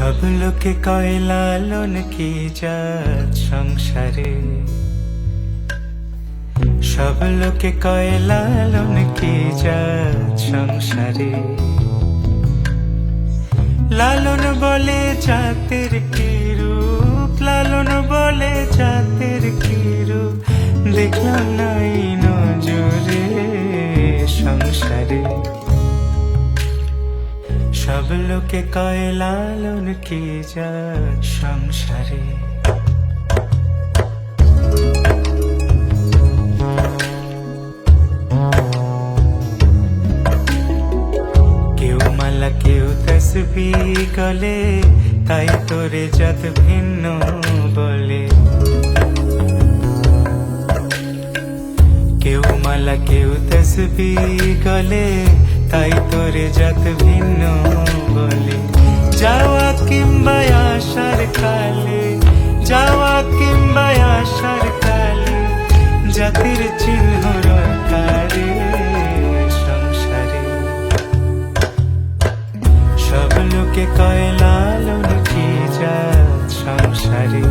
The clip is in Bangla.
সব লোকে কয় লালন কি জাত সংসারে, সব লোকে কয় লালন কি জাত সংসারে। লালন বলে জাতের কি রূপ, লালন বলে জাতের কি রূপ, দেখলাম নাই নজরে সংসারে। সব লোকে কয় লালন কি জাত সংসারে। কেউ মালা কেউ তসবিহ গলে, তাই তোরে জাত ভিন্ন বলে। কেউ মালা কেউ তসবিহ গলে, তাই তোরে জাত ভিন্ন বলে। যাওয়া কিংবা আসার কালে, যাওয়া কিংবা আসার কালে, জাতির চিহ্ন রকারে সংসারে। সব লোকে কয় লালন কি জাত সংসারে।